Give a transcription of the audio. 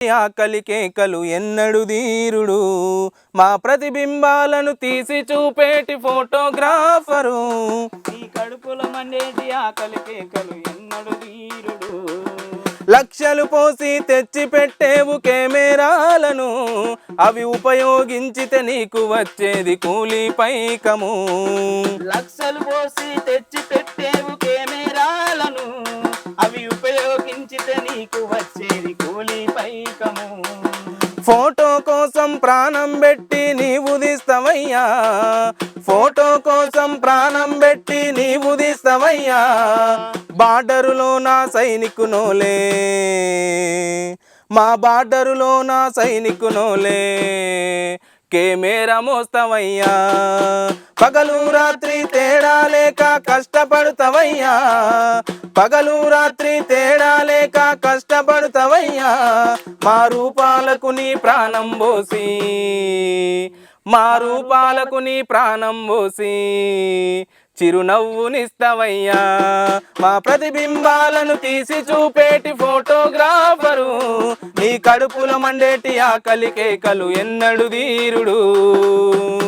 ఆకలి కేకలు ఎన్నడు దీరుడు మా ప్రతిబింబాలను తీసి చూపేటి ఫోటోగ్రాఫరు ఈ కడుపుల మండేటి ఆకలి కేకలు ఎన్నడు వీరుడు లక్షలు పోసి తెచ్చి పెట్టేవు కెమెరాలను అవి ఉపయోగించితే నీకు వచ్చేది కూలీ పైకము లక్షలు పోసి తెచ్చి పెట్టేవు కెమెరాలను అవి ఉపయోగించితే నీకు వచ్చేది కూలీ పైకము ఫోటో కోసం ప్రాణం పెట్టి నీవు తీస్తావయ్యా ఫోటో కోసం ప్రాణం పెట్టి నీవు తీస్తావయ్యా బార్డరులో నా సైనికునోలే మా బార్డరులో నా సైనికునోలే కెమెరా మోస్తావయ్యా పగలు రాత్రి తేడా లేక కష్టపడతావయ్యా పగలు రాత్రి తేడా లేక కష్టపడతావయ్యా మా రూపాలకు నీ ప్రాణం పోసి మా రూపాలకు నీ ప్రాణం పోసి చిరునవ్వునిస్తావయ్యా మా ప్రతిబింబాలను తీసి చూపేటి ఫోటోగ్రాఫరు నీ కడుపులో మండేటి ఆకలి కేకలు ఎన్నడు దీరుడు